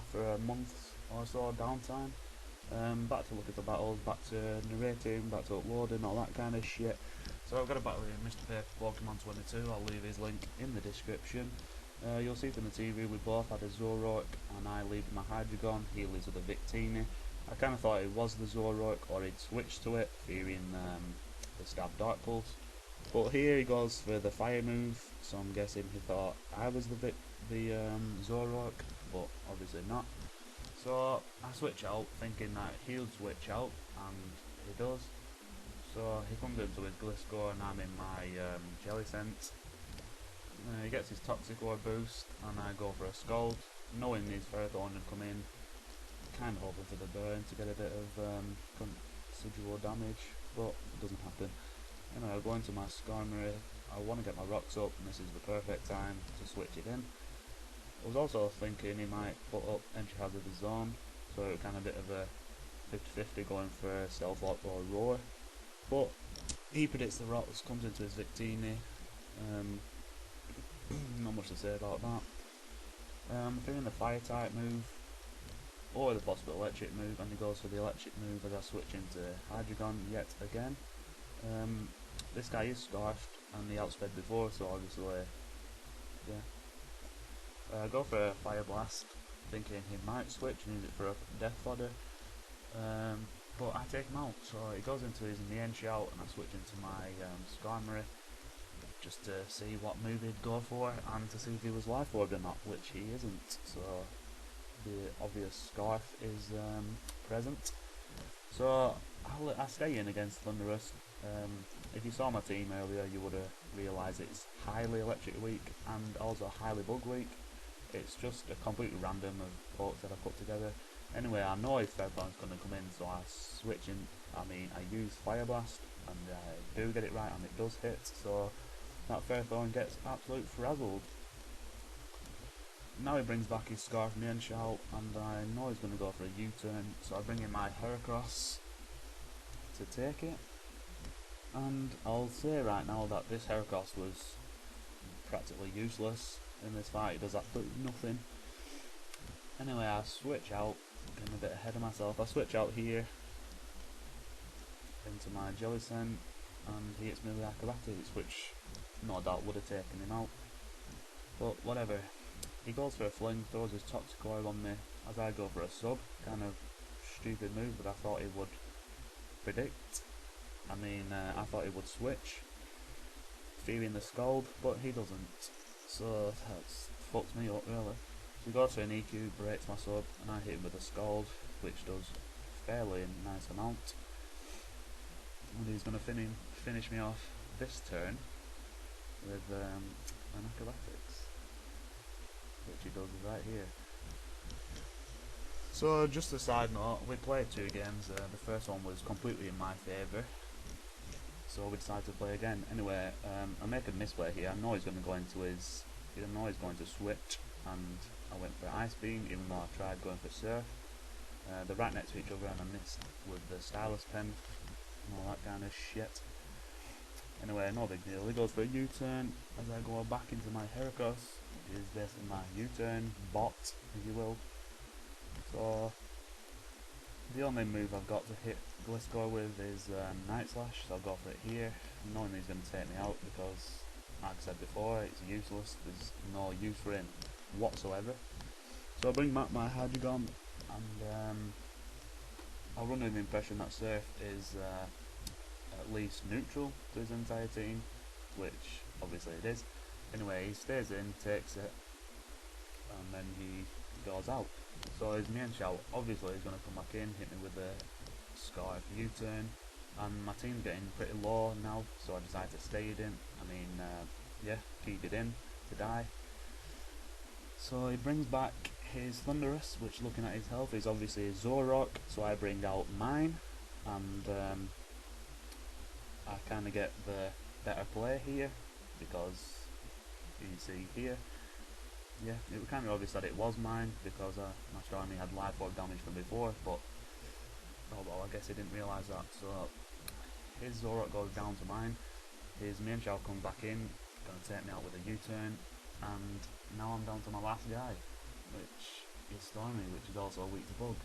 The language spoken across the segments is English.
after a month or so downtime. Back to look at the battles, back to narrating, back to uploading, all that kind of shit. So I've got a battle with MrPaperPokemon22, I'll leave his link in the description. You'll see from the TV we both had a Zoroark, and I lead my Hydreigon, he leads with a Victini. I kind of thought it was the Zoroark, or he'd switched to it, fearing the Stab Dark Pulse. But here he goes for the fire move, so I'm guessing he thought I was the Zoroark, but obviously not. So I switch out, thinking that he'll switch out, and he does. So he comes into his Gliscor, and I'm in my Jellicent. He gets his Toxicor boost, and I go for a Scald, knowing his Ferrothorn would come in, kind of hoping for the burn to get a bit of considerable damage, but it doesn't happen. Anyway, I go into my Skarmory, I want to get my rocks up, and this is the perfect time to switch it in. I was also thinking he might put up Entry Hazard of Zone, so it was kind of a bit of a 50-50 going for Stealth Lock or Roar. But he predicts the rocks, comes into his Victini. Not much to say about that. I'm thinking the Fire type move, or the possible Electric move, and he goes for the Electric move as I switch into Hydreigon yet again. This guy is Scarfed, and he outsped before, so obviously, yeah. Go for a Fire Blast, thinking he might switch and use it for a Death Fodder, but I take him out, so he goes into his Mien Shout and I switch into my Skarmory, just to see what move he'd go for and to see if he was Life Orb or not, which he isn't, so the obvious Scarf is present. So I stay in against Thundurus. If you saw my team earlier, you would have realised it's highly Electric weak and also highly Bug weak. It's just a completely random of pokes that I put together. Anyway, I know if Ferrothorn's going to come in, so I switch in. I use Fire Blast, and I do get it right, and it does hit. So that Ferrothorn gets absolute frazzled. Now he brings back his Scarf Mien Shout, and I know he's going to go for a U-turn, so I bring in my Heracross to take it. And I'll say right now that this Heracross was practically useless in this fight. It does absolutely nothing. Anyway, I switch out, getting a bit ahead of myself. I switch out here into my Jellicent, and he hits me with Acrobatics, which no doubt would have taken him out. But whatever. He goes for a Fling, throws his Toxicroak on me as I go for a sub. Kind of stupid move, but I thought he would predict. I thought he would switch, fearing the Scald, but he doesn't. So that's fucked me up really. So he goes for an EQ, breaks my sub, and I hit him with a Scald, which does fairly nice amount. And he's going to finish me off this turn with an Acrobatics, which he does right here. So just a side note, we played 2 games. The first one was completely in my favour, so we decided to play again. Anyway, I make a misplay here. I know he's going to go into his, switch, and I went for Ice Beam, even though I tried going for Surf. They're right next to each other, and I missed with the Stylus Pen and all that kind of shit. Anyway, no big deal. He goes for a U-turn as I go back into my Heracross. It is basically my U-turn bot, if you will. So the only move I've got to hit Gliscor with is Night Slash, so I'll go for it here, knowing he's going to take me out because, like I said before, it's useless. There's no use for him whatsoever. So I bring back my Hydreigon, and I'll run with the impression that Surf is at least neutral to his entire team, which obviously it is. Anyway, he stays in, takes it, and then he goes out. So his Mien Shout obviously is going to come back in, hit me with a Scarf U-turn, and my team's getting pretty low now, so I decided to stay it in. Yeah, keep it in to die. So he brings back his Thundurus, which, looking at his health, is obviously a Zoroark, so I bring out mine, and I kind of get the better play here, because you can see here, yeah, it was kind of obvious that it was mine, because my Starmie had Life Orb damage from before, but oh well, I guess he didn't realise that. So his Zoroark goes down to mine, his Mien Shout comes back in, going to take me out with a U-turn, and now I'm down to my last guy, which is Stormy, which is also weak to bug.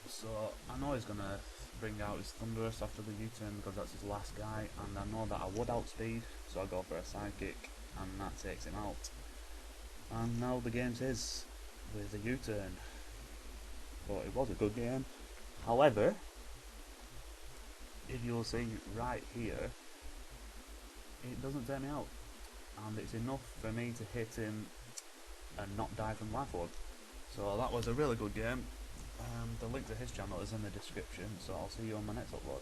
So I know he's gonna bring out his Thunderous after the U-turn because that's his last guy, and I know that I would outspeed, so I go for a sidekick, and that takes him out. And now the game's his with a U-turn. But it was a good game. However, if you'll see right here, it doesn't take me out, and it's enough for me to hit him and not die from life orb. So that was a really good game. The link to his channel is in the description, so I'll see you on my next upload.